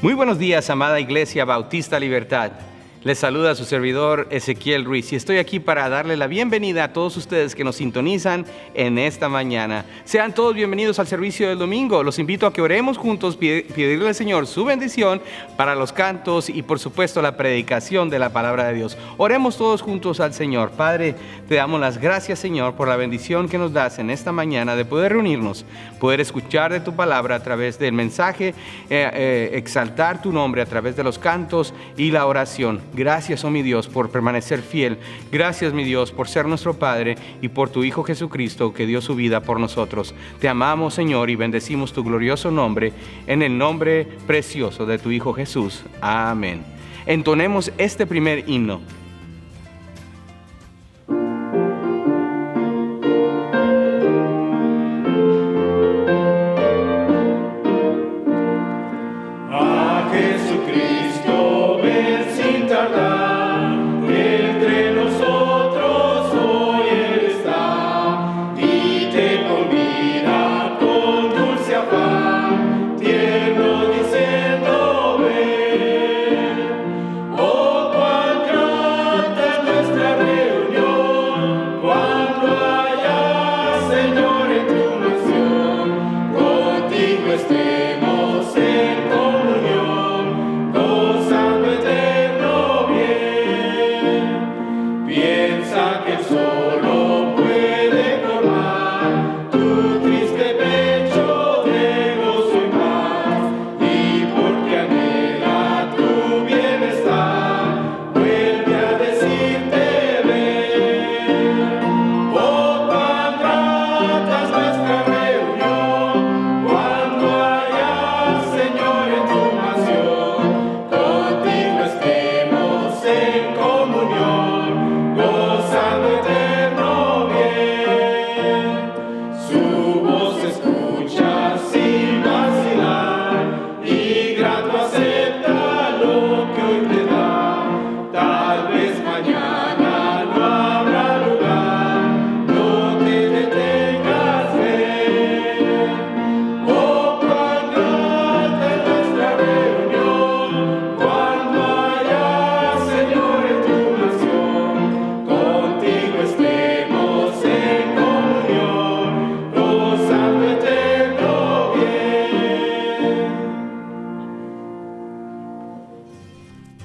Muy buenos días, amada Iglesia Bautista Libertad. Les saluda su servidor Ezequiel Ruiz y estoy aquí para darle la bienvenida a todos ustedes que nos sintonizan en esta mañana. Sean todos bienvenidos al servicio del domingo. Los invito a que oremos juntos, pedirle al Señor su bendición para los cantos y por supuesto la predicación de la palabra de Dios. Oremos todos juntos al Señor. Padre, te damos las gracias, Señor, por la bendición que nos das en esta mañana de poder reunirnos, poder escuchar de tu palabra a través del mensaje, exaltar tu nombre a través de los cantos y la oración. Gracias, oh mi Dios, por permanecer fiel. Gracias, mi Dios, por ser nuestro Padre y por tu Hijo Jesucristo que dio su vida por nosotros. Te amamos, Señor, y bendecimos tu glorioso nombre en el nombre precioso de tu Hijo Jesús. Amén. Entonemos este primer himno.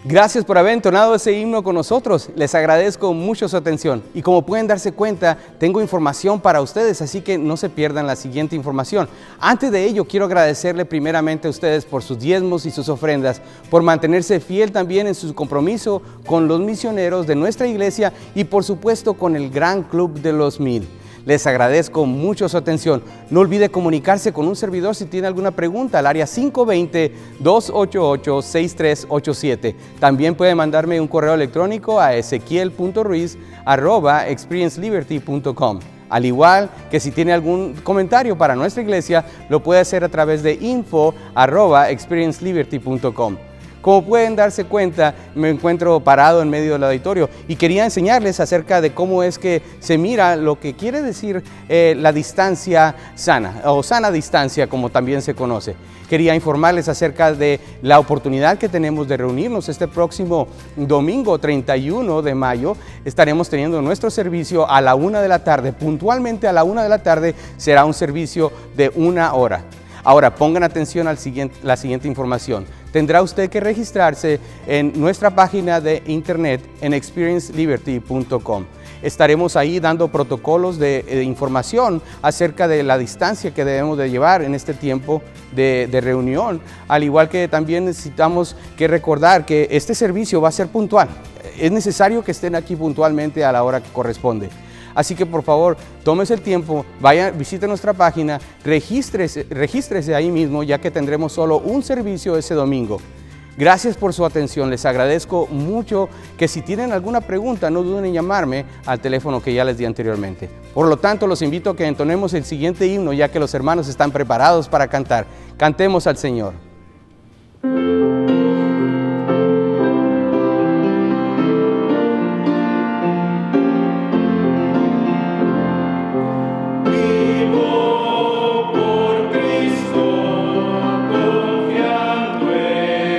Gracias por haber entonado ese himno con nosotros. Les agradezco mucho su atención. Y como pueden darse cuenta, tengo información para ustedes, así que no se pierdan la siguiente información. Antes de ello, quiero agradecerle primeramente a ustedes por sus diezmos y sus ofrendas, por mantenerse fiel también en su compromiso con los misioneros de nuestra iglesia y por supuesto con el Gran Club de los 1000. Les agradezco mucho su atención. No olvide comunicarse con un servidor si tiene alguna pregunta al área 520-288-6387. También puede mandarme un correo electrónico a ezequiel.ruiz@experienceliberty.com. Al igual que si tiene algún comentario para nuestra iglesia, lo puede hacer a través de info@experienceliberty.com. Como pueden darse cuenta, me encuentro parado en medio del auditorio y quería enseñarles acerca de cómo es que se mira lo que quiere decir la distancia sana, o sana distancia como también se conoce. Quería informarles acerca de la oportunidad que tenemos de reunirnos este próximo domingo 31 de mayo. Estaremos teniendo nuestro servicio a la 1 de la tarde. Puntualmente a la 1 de la tarde será un servicio de 1 hora. Ahora, pongan atención a la siguiente información. Tendrá usted que registrarse en nuestra página de internet en experienceliberty.com. Estaremos ahí dando protocolos de información acerca de la distancia que debemos de llevar en este tiempo de reunión. Al igual que también necesitamos que recordar que este servicio va a ser puntual. Es necesario que estén aquí puntualmente a la hora que corresponde. Así que por favor, tómese el tiempo, vaya, visite nuestra página, regístrese ahí mismo, ya que tendremos solo un servicio ese domingo. Gracias por su atención, les agradezco mucho que si tienen alguna pregunta no duden en llamarme al teléfono que ya les di anteriormente. Por lo tanto, los invito a que entonemos el siguiente himno, ya que los hermanos están preparados para cantar. Cantemos al Señor. Vivo por Cristo, confiando en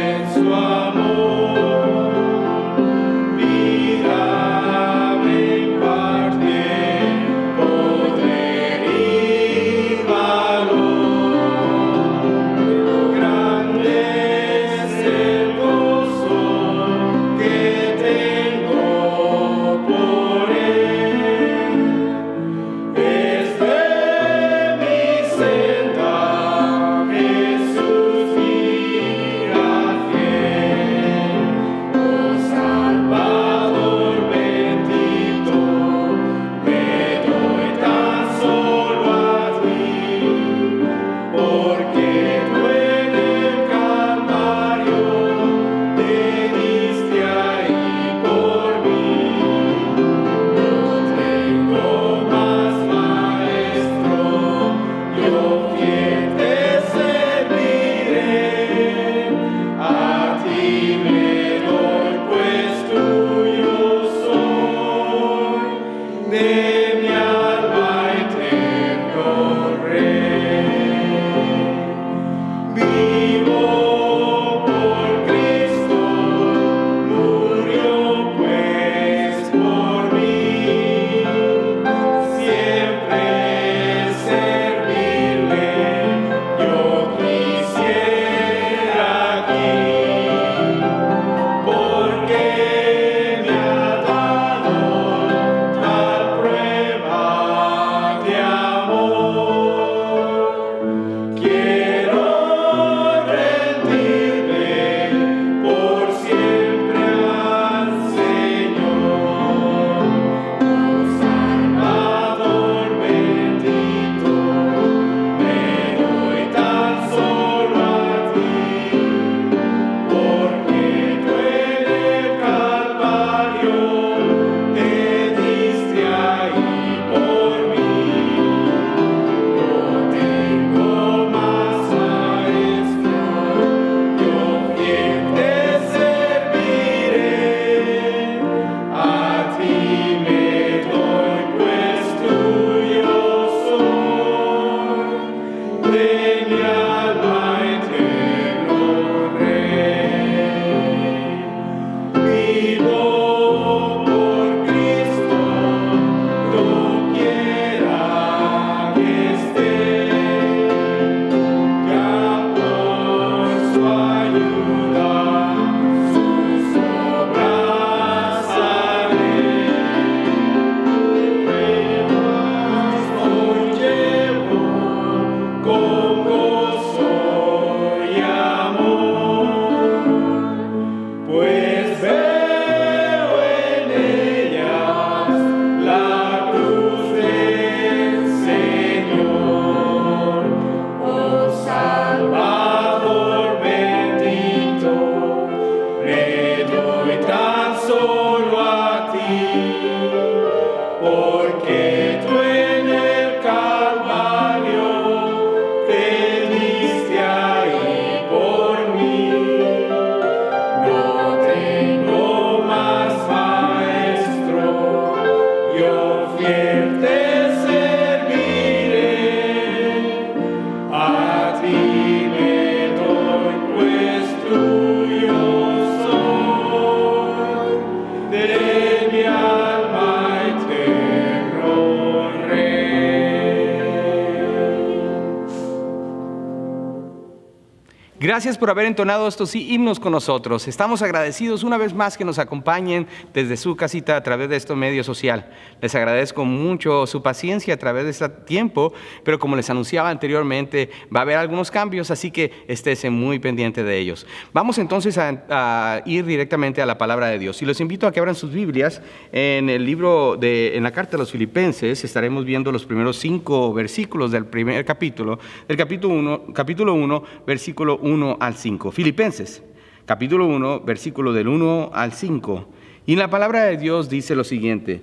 Gracias por haber entonado estos himnos con nosotros. Estamos agradecidos una vez más que nos acompañen desde su casita a través de este medio social. Les agradezco mucho su paciencia a través de este tiempo, pero como les anunciaba anteriormente, va a haber algunos cambios, así que estése muy pendiente de ellos. Vamos entonces a ir directamente a la palabra de Dios. Y los invito a que abran sus Biblias en el libro en la carta de los Filipenses. Estaremos viendo los primeros 5 versículos del primer capítulo, del capítulo 1, versículo 1 al 5. Filipenses, capítulo 1, versículo del 1 al 5. Y la palabra de Dios dice lo siguiente: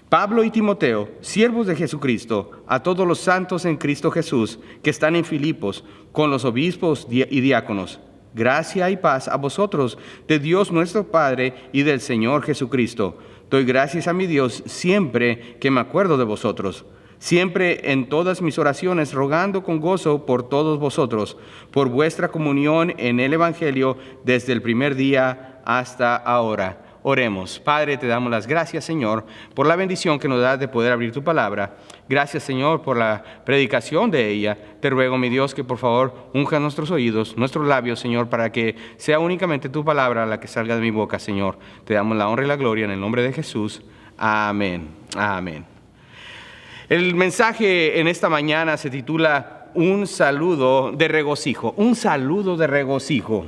Pablo y Timoteo, siervos de Jesucristo, a todos los santos en Cristo Jesús, que están en Filipos, con los obispos y diáconos. Gracia y paz a vosotros, de Dios nuestro Padre y del Señor Jesucristo. Doy gracias a mi Dios siempre que me acuerdo de vosotros. Siempre en todas mis oraciones, rogando con gozo por todos vosotros, por vuestra comunión en el Evangelio desde el primer día hasta ahora. Oremos. Padre, te damos las gracias, Señor, por la bendición que nos das de poder abrir tu palabra. Gracias, Señor, por la predicación de ella. Te ruego, mi Dios, que por favor unja nuestros oídos, nuestros labios, Señor, para que sea únicamente tu palabra la que salga de mi boca, Señor. Te damos la honra y la gloria en el nombre de Jesús. Amén. Amén. El mensaje en esta mañana se titula Un saludo de regocijo. Un saludo de regocijo.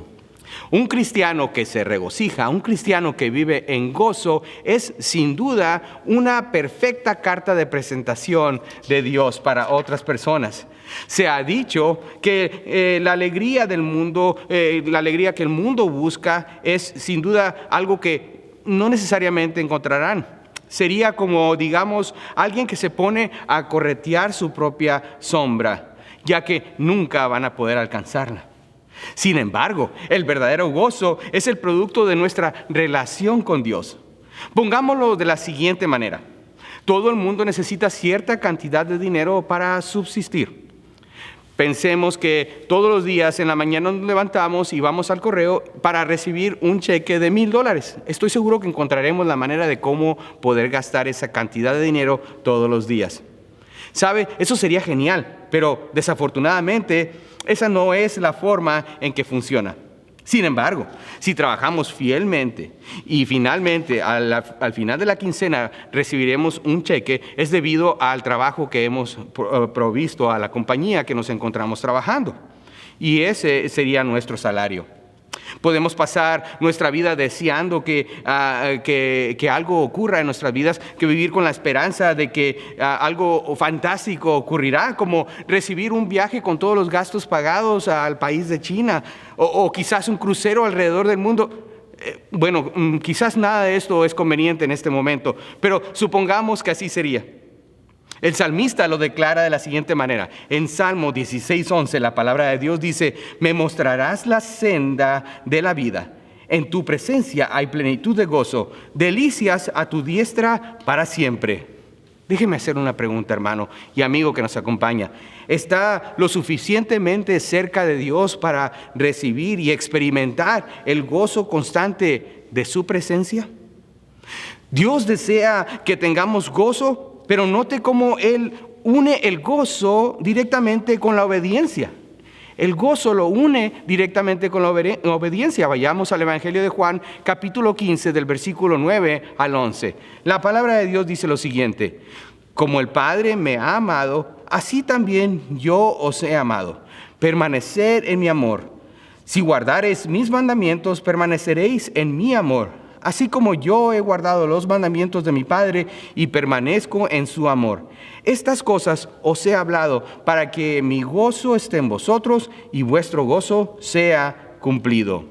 Un cristiano que se regocija, un cristiano que vive en gozo, es sin duda una perfecta carta de presentación de Dios para otras personas. Se ha dicho que la alegría del mundo, la alegría que el mundo busca, es sin duda algo que no necesariamente encontrarán. Sería como, digamos, alguien que se pone a corretear su propia sombra, ya que nunca van a poder alcanzarla. Sin embargo, el verdadero gozo es el producto de nuestra relación con Dios. Pongámoslo de la siguiente manera: todo el mundo necesita cierta cantidad de dinero para subsistir. Pensemos que todos los días en la mañana nos levantamos y vamos al correo para recibir un cheque de $1,000. Estoy seguro que encontraremos la manera de cómo poder gastar esa cantidad de dinero todos los días. ¿Sabe? Eso sería genial, pero desafortunadamente esa no es la forma en que funciona. Sin embargo, si trabajamos fielmente y finalmente al final de la quincena recibiremos un cheque, es debido al trabajo que hemos provisto a la compañía que nos encontramos trabajando. Y ese sería nuestro salario. Podemos pasar nuestra vida deseando que algo ocurra en nuestras vidas, que vivir con la esperanza de que algo fantástico ocurrirá, como recibir un viaje con todos los gastos pagados al país de China, o quizás un crucero alrededor del mundo. Bueno, quizás nada de esto es conveniente en este momento, pero supongamos que así sería. El salmista lo declara de la siguiente manera. En Salmo 16:11 la palabra de Dios dice: me mostrarás la senda de la vida. En tu presencia hay plenitud de gozo, delicias a tu diestra para siempre. Déjeme hacer una pregunta, hermano y amigo que nos acompaña. ¿Está lo suficientemente cerca de Dios para recibir y experimentar el gozo constante de su presencia? Dios desea que tengamos gozo, pero note cómo Él une el gozo directamente con la obediencia. El gozo lo une directamente con la obediencia. Vayamos al Evangelio de Juan, capítulo 15, del versículo 9 al 11. La palabra de Dios dice lo siguiente: como el Padre me ha amado, así también yo os he amado. Permaneced en mi amor. Si guardareis mis mandamientos, permaneceréis en mi amor. Así como yo he guardado los mandamientos de mi Padre y permanezco en su amor. Estas cosas os he hablado para que mi gozo esté en vosotros y vuestro gozo sea cumplido.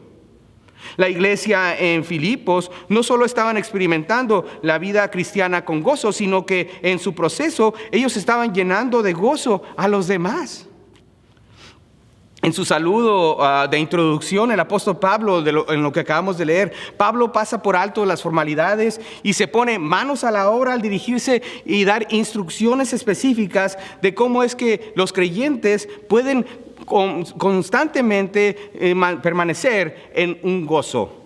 La iglesia en Filipos no solo estaban experimentando la vida cristiana con gozo, sino que en su proceso ellos estaban llenando de gozo a los demás. En su saludo de introducción, el apóstol Pablo, en lo que acabamos de leer, Pablo pasa por alto las formalidades y se pone manos a la obra al dirigirse y dar instrucciones específicas de cómo es que los creyentes pueden constantemente permanecer en un gozo.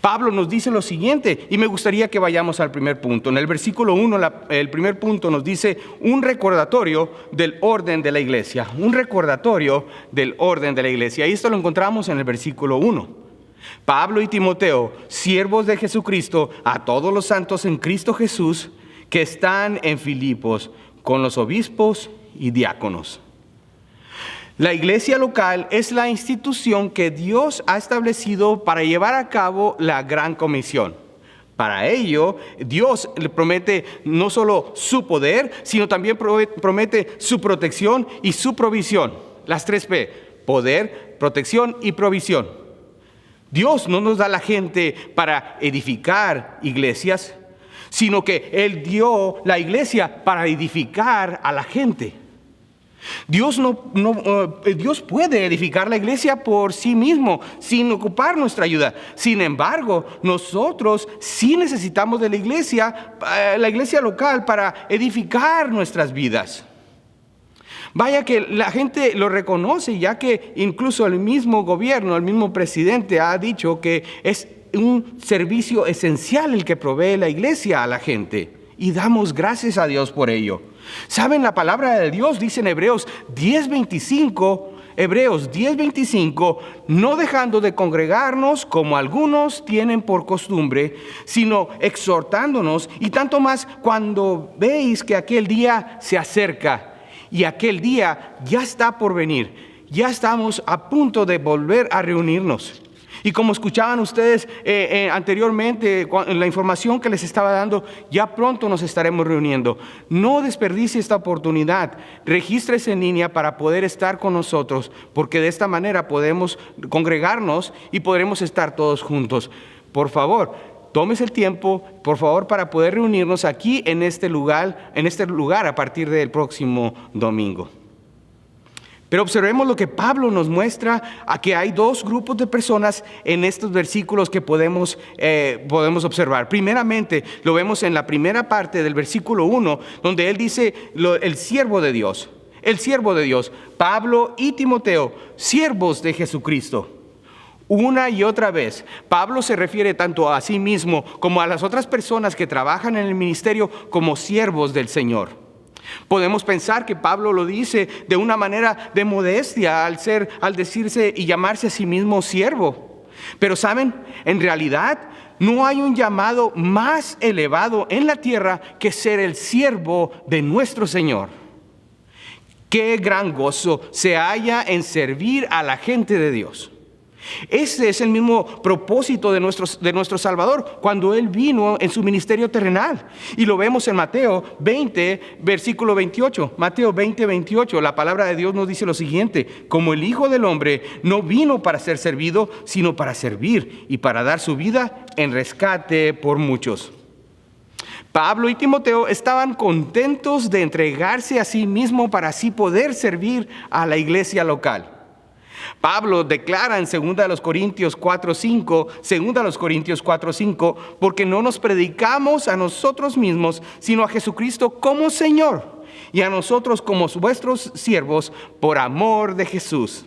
Pablo nos dice lo siguiente, y me gustaría que vayamos al primer punto. En el versículo 1, el primer punto nos dice un recordatorio del orden de la iglesia. Un recordatorio del orden de la iglesia. Y esto lo encontramos en el versículo 1. Pablo y Timoteo, siervos de Jesucristo, a todos los santos en Cristo Jesús, que están en Filipos, con los obispos y diáconos. La iglesia local es la institución que Dios ha establecido para llevar a cabo la gran comisión. Para ello, Dios le promete no solo su poder, sino también promete su protección y su provisión. Las 3P, poder, protección y provisión. Dios no nos da la gente para edificar iglesias, sino que Él dio la iglesia para edificar a la gente. Dios puede edificar la iglesia por sí mismo, sin ocupar nuestra ayuda. Sin embargo, nosotros sí necesitamos de la iglesia local, para edificar nuestras vidas. Vaya que la gente lo reconoce, ya que incluso el mismo gobierno, el mismo presidente ha dicho que es un servicio esencial el que provee la iglesia a la gente. Y damos gracias a Dios por ello. ¿Saben? La palabra de Dios dice en Hebreos 10:25, no dejando de congregarnos como algunos tienen por costumbre, sino exhortándonos, y tanto más cuando veis que aquel día se acerca, y aquel día ya está por venir. Ya estamos a punto de volver a reunirnos. Y como escuchaban ustedes anteriormente, la información que les estaba dando, ya pronto nos estaremos reuniendo. No desperdicie esta oportunidad. Regístrese en línea para poder estar con nosotros, porque de esta manera podemos congregarnos y podremos estar todos juntos. Por favor, tómese el tiempo, por favor, para poder reunirnos aquí en este lugar a partir del próximo domingo. Pero observemos lo que Pablo nos muestra, a que hay dos grupos de personas en estos versículos que podemos observar. Primeramente, lo vemos en la primera parte del versículo 1, donde él dice el siervo de Dios. El siervo de Dios, Pablo y Timoteo, siervos de Jesucristo. Una y otra vez, Pablo se refiere tanto a sí mismo como a las otras personas que trabajan en el ministerio como siervos del Señor. Podemos pensar que Pablo lo dice de una manera de modestia al decirse y llamarse a sí mismo siervo. Pero ¿saben? En realidad no hay un llamado más elevado en la tierra que ser el siervo de nuestro Señor. Qué gran gozo se halla en servir a la gente de Dios. Ese es el mismo propósito de nuestro Salvador cuando Él vino en su ministerio terrenal. Y lo vemos en Mateo 20, versículo 28. Mateo 20, 28. La palabra de Dios nos dice lo siguiente: como el Hijo del Hombre no vino para ser servido, sino para servir y para dar su vida en rescate por muchos. Pablo y Timoteo estaban contentos de entregarse a sí mismo para así poder servir a la iglesia local. Pablo declara en 2 Corintios 4:5, porque no nos predicamos a nosotros mismos, sino a Jesucristo como Señor, y a nosotros como vuestros siervos por amor de Jesús.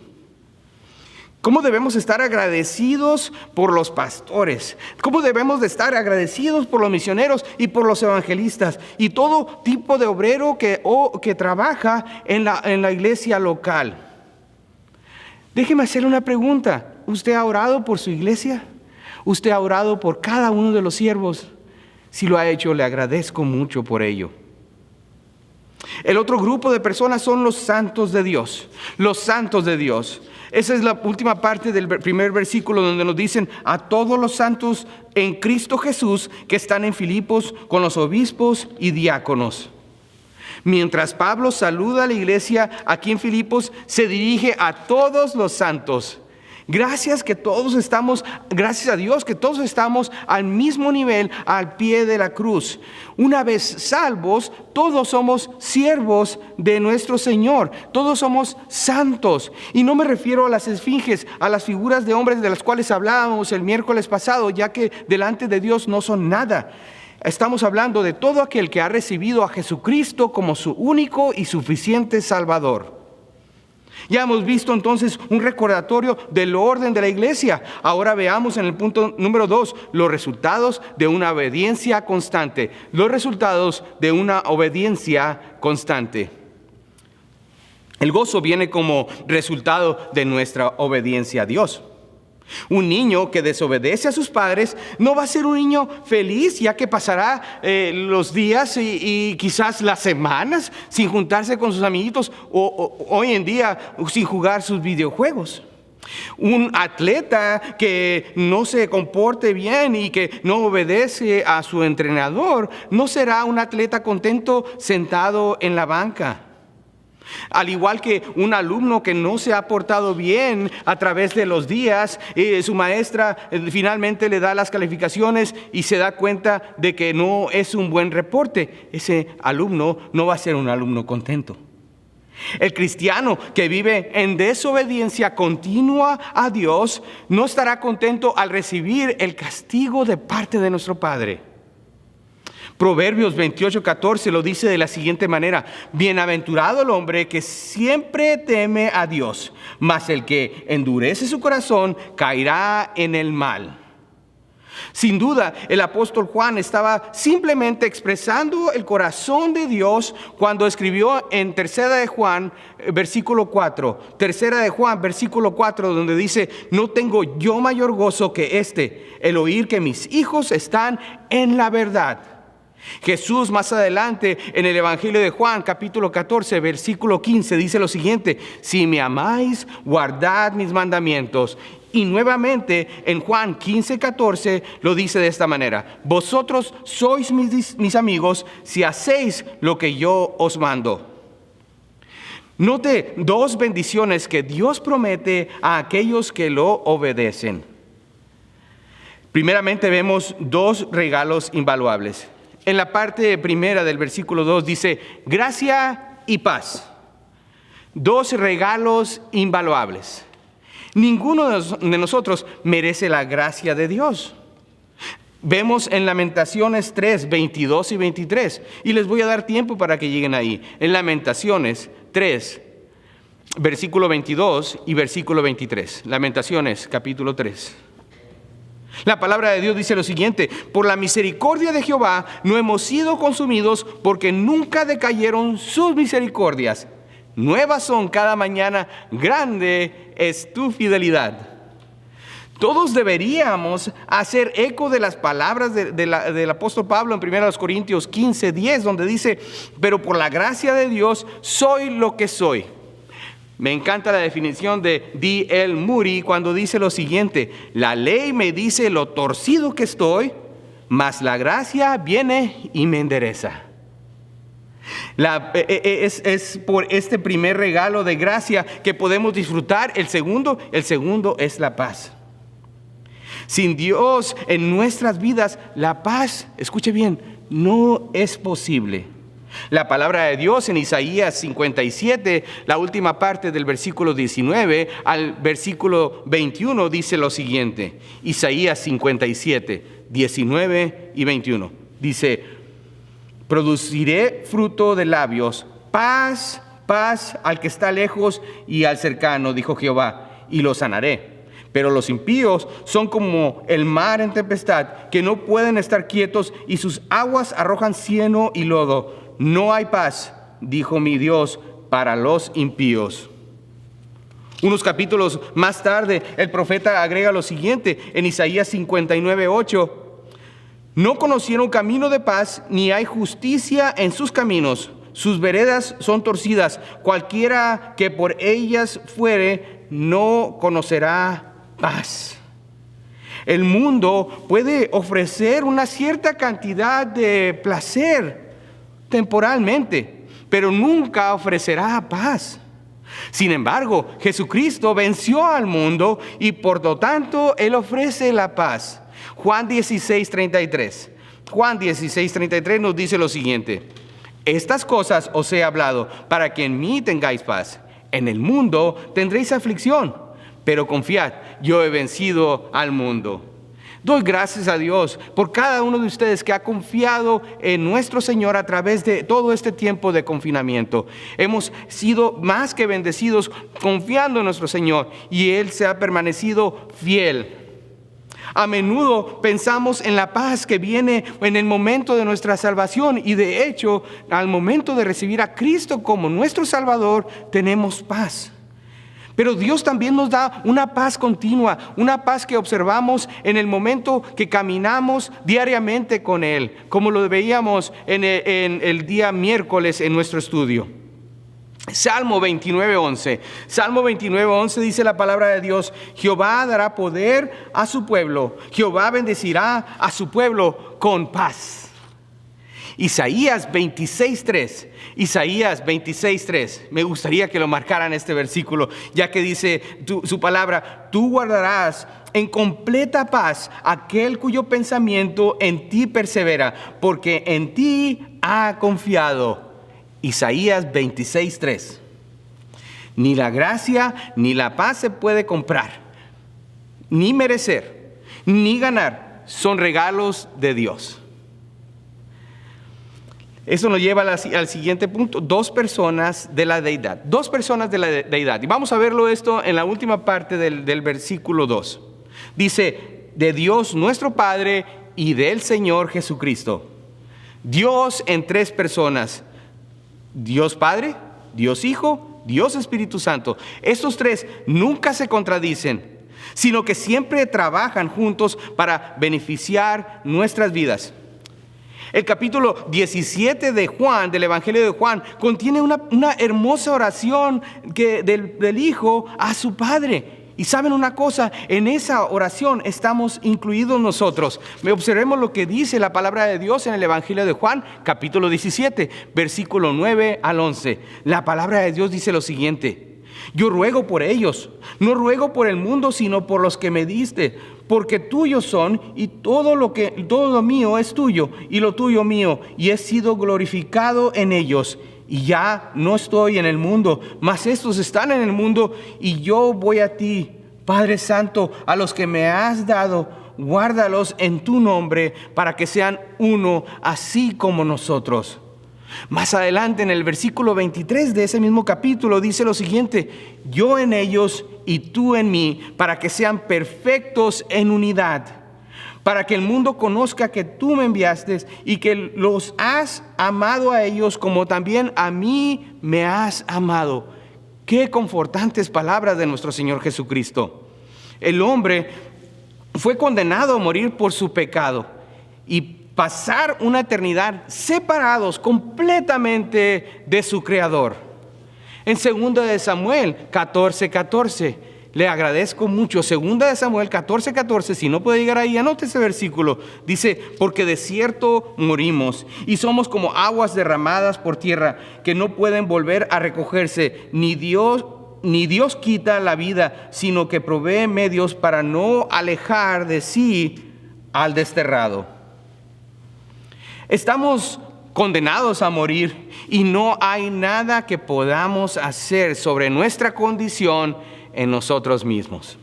¿Cómo debemos estar agradecidos por los pastores? ¿Cómo debemos de estar agradecidos por los misioneros y por los evangelistas y todo tipo de obrero que trabaja en la iglesia local? Déjeme hacerle una pregunta. ¿Usted ha orado por su iglesia? ¿Usted ha orado por cada uno de los siervos? Si lo ha hecho, le agradezco mucho por ello. El otro grupo de personas son los santos de Dios. Los santos de Dios. Esa es la última parte del primer versículo, donde nos dicen a todos los santos en Cristo Jesús que están en Filipos con los obispos y diáconos. Mientras Pablo saluda a la iglesia aquí en Filipos, se dirige a todos los santos. Gracias a Dios que todos estamos al mismo nivel, al pie de la cruz. Una vez salvos, todos somos siervos de nuestro Señor. Todos somos santos. Y no me refiero a las esfinges, a las figuras de hombres de las cuales hablábamos el miércoles pasado, ya que delante de Dios no son nada. Estamos hablando de todo aquel que ha recibido a Jesucristo como su único y suficiente Salvador. Ya hemos visto entonces un recordatorio del orden de la iglesia. Ahora veamos en el punto número 2 los resultados de una obediencia constante. Los resultados de una obediencia constante. El gozo viene como resultado de nuestra obediencia a Dios. Un niño que desobedece a sus padres no va a ser un niño feliz, ya que pasará los días y quizás las semanas sin juntarse con sus amiguitos o hoy en día sin jugar sus videojuegos. Un atleta que no se comporte bien y que no obedece a su entrenador no será un atleta contento sentado en la banca. Al igual que un alumno que no se ha portado bien a través de los días, su maestra finalmente le da las calificaciones y se da cuenta de que no es un buen reporte. Ese alumno no va a ser un alumno contento. El cristiano que vive en desobediencia continua a Dios no estará contento al recibir el castigo de parte de nuestro Padre. Proverbios 28:14 lo dice de la siguiente manera: bienaventurado el hombre que siempre teme a Dios, mas el que endurece su corazón caerá en el mal. Sin duda, el apóstol Juan estaba simplemente expresando el corazón de Dios cuando escribió en Tercera de Juan, versículo 4. Tercera de Juan, versículo 4, donde dice: no tengo yo mayor gozo que el oír que mis hijos están en la verdad. Jesús más adelante en el Evangelio de Juan, capítulo 14, versículo 15, dice lo siguiente: si me amáis, guardad mis mandamientos. Y nuevamente en Juan 15:14 lo dice de esta manera: vosotros sois mis amigos si hacéis lo que yo os mando. Note dos bendiciones que Dios promete a aquellos que lo obedecen. Primeramente vemos dos regalos invaluables. En la parte primera del versículo 2 dice: gracia y paz. Dos regalos invaluables. Ninguno de nosotros merece la gracia de Dios. Vemos en Lamentaciones 3, 22 y 23. Y les voy a dar tiempo para que lleguen ahí. En Lamentaciones 3, versículo 22 y versículo 23. Lamentaciones, capítulo 3. La palabra de Dios dice lo siguiente: por la misericordia de Jehová no hemos sido consumidos, porque nunca decayeron sus misericordias. Nuevas son cada mañana, grande es tu fidelidad. Todos deberíamos hacer eco de las palabras del apóstol Pablo en 1 Corintios 15, 10, donde dice: pero por la gracia de Dios soy lo que soy. Me encanta la definición de D.L. Moody cuando dice lo siguiente: la ley me dice lo torcido que estoy, mas la gracia viene y me endereza. Es por este primer regalo de gracia que podemos disfrutar. El segundo es la paz. Sin Dios en nuestras vidas, la paz, escuche bien, no es posible. La palabra de Dios en Isaías 57, la última parte del versículo 19 al versículo 21 dice lo siguiente. Isaías 57, 19 y 21. Dice: produciré fruto de labios, paz, paz al que está lejos y al cercano, dijo Jehová, y lo sanaré. Pero los impíos son como el mar en tempestad, que no pueden estar quietos, y sus aguas arrojan cieno y lodo. No hay paz, dijo mi Dios, para los impíos. Unos capítulos más tarde, el profeta agrega lo siguiente en Isaías 59:8: no conocieron camino de paz, ni hay justicia en sus caminos. Sus veredas son torcidas. Cualquiera que por ellas fuere, no conocerá paz. El mundo puede ofrecer una cierta cantidad de placer temporalmente, pero nunca ofrecerá paz. Sin embargo, Jesucristo venció al mundo y por lo tanto Él ofrece la paz. Juan 16:33. Juan 16:33 nos dice lo siguiente: estas cosas os he hablado para que en mí tengáis paz. En el mundo tendréis aflicción, pero confiad, yo he vencido al mundo. Doy gracias a Dios por cada uno de ustedes que ha confiado en nuestro Señor a través de todo este tiempo de confinamiento. Hemos sido más que bendecidos confiando en nuestro Señor y Él se ha permanecido fiel. A menudo pensamos en la paz que viene en el momento de nuestra salvación y de hecho, al momento de recibir a Cristo como nuestro Salvador, tenemos paz. Pero Dios también nos da una paz continua, una paz que observamos en el momento que caminamos diariamente con Él, como lo veíamos en el día miércoles en nuestro estudio. Salmo 29:11. Salmo 29:11 dice la palabra de Dios: Jehová dará poder a su pueblo, Jehová bendecirá a su pueblo con paz. Isaías 26:3. Isaías 26:3. Me gustaría que lo marcaran este versículo, ya que dice su palabra: tú guardarás en completa paz aquel cuyo pensamiento en ti persevera, porque en ti ha confiado. Isaías 26:3. Ni la gracia ni la paz se puede comprar, ni merecer, ni ganar. Son regalos de Dios. Eso nos lleva al siguiente punto: dos personas de la deidad. Dos personas de la deidad. Y vamos a verlo esto en la última parte del versículo 2. Dice: de Dios nuestro Padre y del Señor Jesucristo. Dios en tres personas: Dios Padre, Dios Hijo, Dios Espíritu Santo. Estos tres nunca se contradicen, sino que siempre trabajan juntos para beneficiar nuestras vidas. El capítulo 17 de Juan, del Evangelio de Juan, contiene una hermosa oración del Hijo a su Padre. Y saben una cosa, en esa oración estamos incluidos nosotros. Observemos lo que dice la palabra de Dios en el Evangelio de Juan, capítulo 17, versículo 9 al 11. La palabra de Dios dice lo siguiente: yo ruego por ellos, no ruego por el mundo, sino por los que me diste, porque tuyos son, y todo lo mío es tuyo, y lo tuyo mío, y he sido glorificado en ellos. Y ya no estoy en el mundo, mas estos están en el mundo, y yo voy a ti. Padre Santo, a los que me has dado, guárdalos en tu nombre, para que sean uno, así como nosotros. Más adelante, en el versículo 23 de ese mismo capítulo, dice lo siguiente: yo en ellos y tú en mí, para que sean perfectos en unidad, para que el mundo conozca que tú me enviaste y que los has amado a ellos como también a mí me has amado. Qué confortantes palabras de nuestro Señor Jesucristo. El hombre fue condenado a morir por su pecado y pasar una eternidad separados completamente de su Creador. En 2 de Samuel 14:14. Le agradezco mucho. 2 de Samuel 14:14. Si no puede llegar ahí, anote ese versículo. Dice: porque de cierto morimos y somos como aguas derramadas por tierra, que no pueden volver a recogerse. Ni Dios quita la vida, sino que provee medios para no alejar de sí al desterrado. Estamos condenados a morir y no hay nada que podamos hacer sobre nuestra condición en nosotros mismos.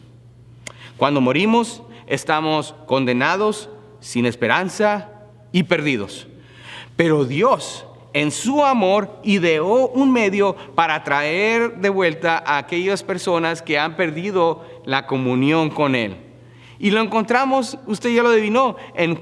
Cuando morimos, estamos condenados, sin esperanza y perdidos. Pero Dios, en su amor, ideó un medio para traer de vuelta a aquellas personas que han perdido la comunión con Él. Y lo encontramos, usted ya lo adivinó, en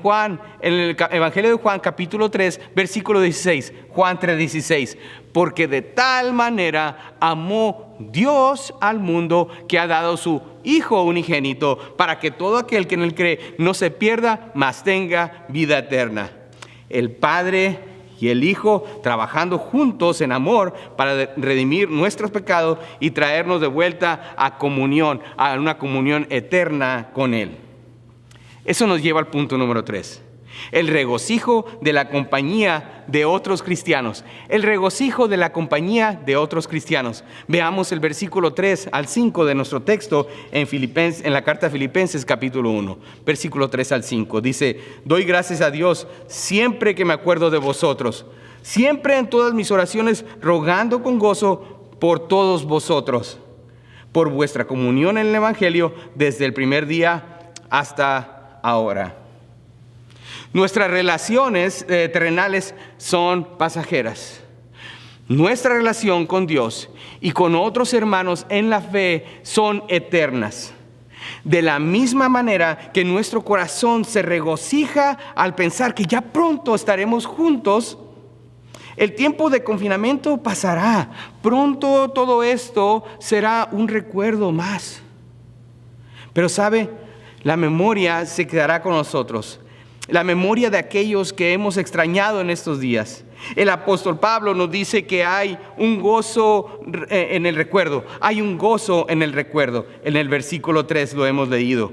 el Evangelio de Juan, capítulo 3, versículo 16. Juan 3:16. Porque de tal manera amó Dios al mundo, que ha dado su Hijo unigénito, para que todo aquel que en Él cree no se pierda, mas tenga vida eterna. El Padre y el Hijo trabajando juntos en amor para redimir nuestros pecados y traernos de vuelta a comunión, a una comunión eterna con Él. Eso nos lleva al punto número 3. El regocijo de la compañía de otros cristianos. El regocijo de la compañía de otros cristianos. Veamos el versículo 3 al 5 de nuestro texto en la carta a Filipenses capítulo 1. Versículo 3 al 5. Dice: doy gracias a Dios siempre que me acuerdo de vosotros. Siempre en todas mis oraciones rogando con gozo por todos vosotros. Por vuestra comunión en el Evangelio desde el primer día hasta ahora. Nuestras relaciones terrenales son pasajeras. Nuestra relación con Dios y con otros hermanos en la fe son eternas. De la misma manera que nuestro corazón se regocija al pensar que ya pronto estaremos juntos, el tiempo de confinamiento pasará. Pronto todo esto será un recuerdo más. Pero ¿sabe? La memoria se quedará con nosotros. La memoria de aquellos que hemos extrañado en estos días. El apóstol Pablo nos dice que hay un gozo en el recuerdo. Hay un gozo en el recuerdo. En el versículo 3 lo hemos leído.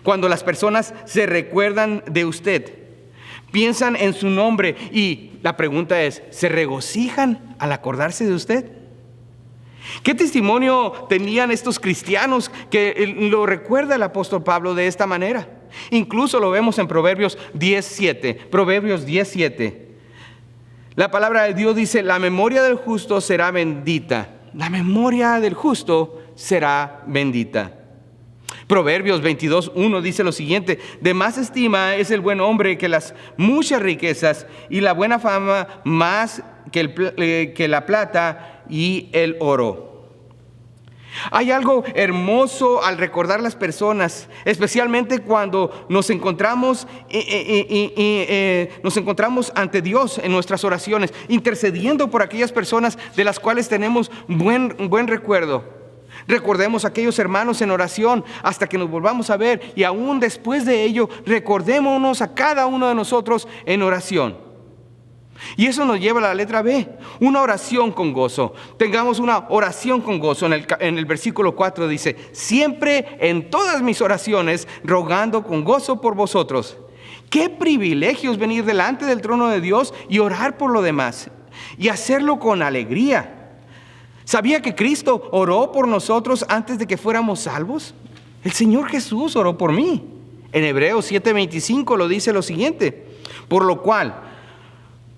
Cuando las personas se recuerdan de usted, piensan en su nombre y la pregunta es, ¿se regocijan al acordarse de usted? ¿Qué testimonio tenían estos cristianos que lo recuerda el apóstol Pablo de esta manera? Incluso lo vemos en Proverbios 10:7. Proverbios 10:7. La palabra de Dios dice, la memoria del justo será bendita. La memoria del justo será bendita. Proverbios 22:1 dice lo siguiente: de más estima es el buen hombre que las muchas riquezas, y la buena fama más que la plata y el oro. Hay algo hermoso al recordar las personas, especialmente cuando nos encontramos ante Dios en nuestras oraciones, intercediendo por aquellas personas de las cuales tenemos buen recuerdo. Recordemos a aquellos hermanos en oración hasta que nos volvamos a ver, y aún después de ello, recordémonos a cada uno de nosotros en oración. Y eso nos lleva a la letra B, una oración con gozo. Tengamos una oración con gozo. En el versículo 4 dice, siempre en todas mis oraciones rogando con gozo por vosotros. Qué privilegio es venir delante del trono de Dios y orar por lo demás, y hacerlo con alegría. ¿Sabía que Cristo oró por nosotros antes de que fuéramos salvos? El Señor Jesús oró por mí. En Hebreos 7:25 lo dice lo siguiente: por lo cual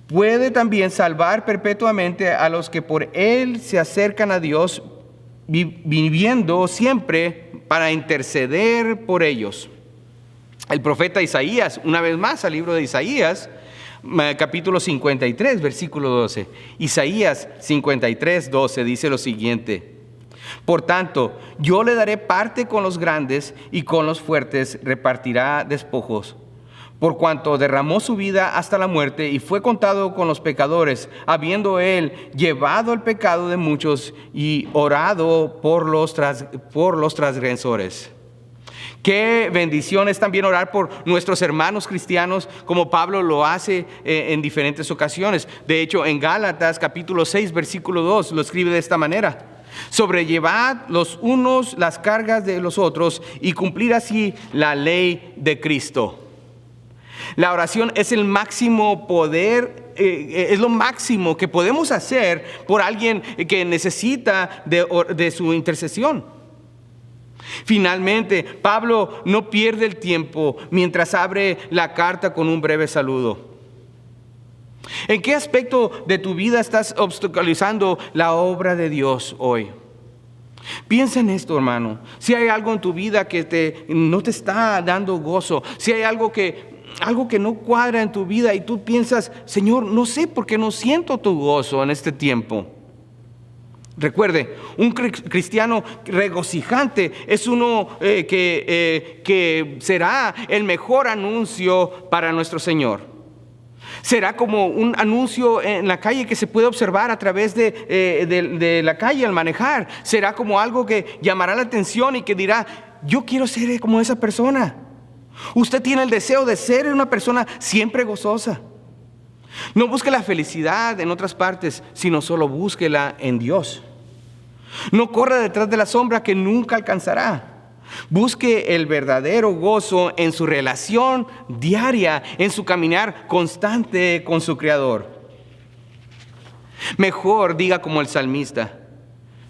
puede también salvar perpetuamente a los que por Él se acercan a Dios, viviendo siempre para interceder por ellos. El profeta Isaías, una vez más al libro de Isaías, capítulo 53, versículo 12. Isaías 53, 12 dice lo siguiente: por tanto, yo le daré parte con los grandes, y con los fuertes repartirá despojos. Por cuanto derramó su vida hasta la muerte y fue contado con los pecadores, habiendo él llevado el pecado de muchos y orado por los transgresores. Qué bendición es también orar por nuestros hermanos cristianos, como Pablo lo hace en diferentes ocasiones. De hecho, en Gálatas capítulo 6, versículo 2, lo escribe de esta manera: sobrellevad los unos las cargas de los otros y cumplir así la ley de Cristo. La oración es el máximo poder, es lo máximo que podemos hacer por alguien que necesita de su intercesión. Finalmente, Pablo no pierde el tiempo mientras abre la carta con un breve saludo. ¿En qué aspecto de tu vida estás obstaculizando la obra de Dios hoy? Piensa en esto, hermano. Si hay algo en tu vida que no te está dando gozo, si hay algo que no cuadra en tu vida y tú piensas, Señor, no sé por qué no siento tu gozo en este tiempo. Recuerde, un cristiano regocijante es uno que será el mejor anuncio para nuestro Señor. Será como un anuncio en la calle que se puede observar a través de la calle al manejar. Será como algo que llamará la atención y que dirá, yo quiero ser como esa persona. Usted tiene el deseo de ser una persona siempre gozosa. No busque la felicidad en otras partes, sino solo búsquela en Dios. No corra detrás de la sombra que nunca alcanzará. Busque el verdadero gozo en su relación diaria, en su caminar constante con su Creador. Mejor diga como el salmista: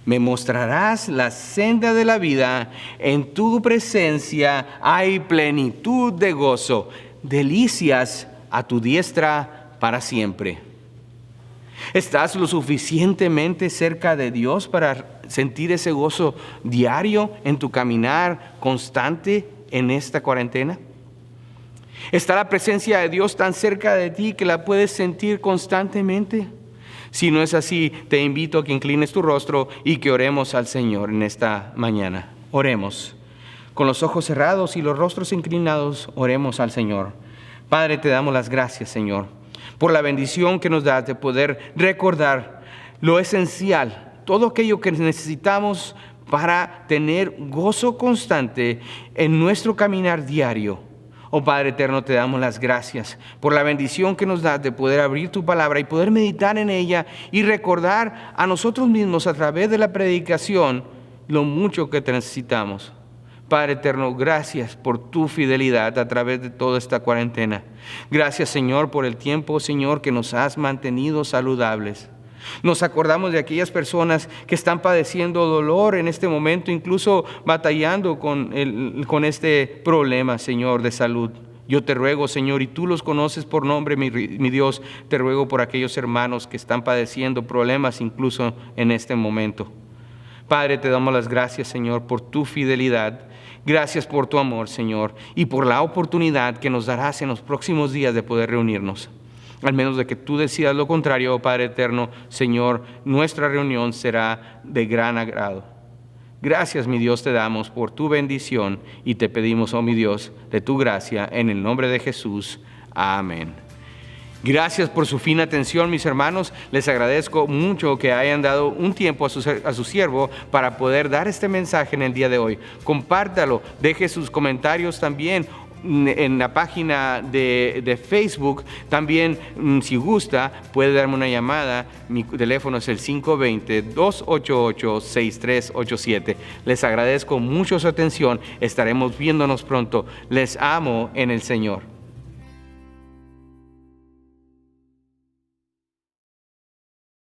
me mostrarás la senda de la vida, en tu presencia hay plenitud de gozo, delicias a tu diestra para siempre. ¿Estás lo suficientemente cerca de Dios para sentir ese gozo diario en tu caminar constante en esta cuarentena? ¿Está la presencia de Dios tan cerca de ti que la puedes sentir constantemente? Si no es así, te invito a que inclines tu rostro y que oremos al Señor en esta mañana. Oremos. Con los ojos cerrados y los rostros inclinados, oremos al Señor. Padre, te damos las gracias, Señor, por la bendición que nos das de poder recordar lo esencial, todo aquello que necesitamos para tener gozo constante en nuestro caminar diario. Oh Padre eterno, te damos las gracias por la bendición que nos das de poder abrir tu palabra y poder meditar en ella y recordar a nosotros mismos a través de la predicación lo mucho que te necesitamos. Padre eterno, gracias por tu fidelidad a través de toda esta cuarentena. Gracias, Señor, por el tiempo, Señor, que nos has mantenido saludables. Nos acordamos de aquellas personas que están padeciendo dolor en este momento, incluso batallando con este problema, Señor, de salud. Yo te ruego, Señor, y tú los conoces por nombre, mi Dios, te ruego por aquellos hermanos que están padeciendo problemas incluso en este momento. Padre, te damos las gracias, Señor, por tu fidelidad. Gracias por tu amor, Señor, y por la oportunidad que nos darás en los próximos días de poder reunirnos. Al menos de que tú decidas lo contrario, oh Padre eterno, Señor, nuestra reunión será de gran agrado. Gracias, mi Dios, te damos por tu bendición y te pedimos, oh mi Dios, de tu gracia, en el nombre de Jesús. Amén. Gracias por su fina atención, mis hermanos. Les agradezco mucho que hayan dado un tiempo a su siervo para poder dar este mensaje en el día de hoy. Compártalo, deje sus comentarios también en la página de Facebook. También, si gusta, puede darme una llamada. Mi teléfono es el 520-288-6387. Les agradezco mucho su atención. Estaremos viéndonos pronto. Les amo en el Señor.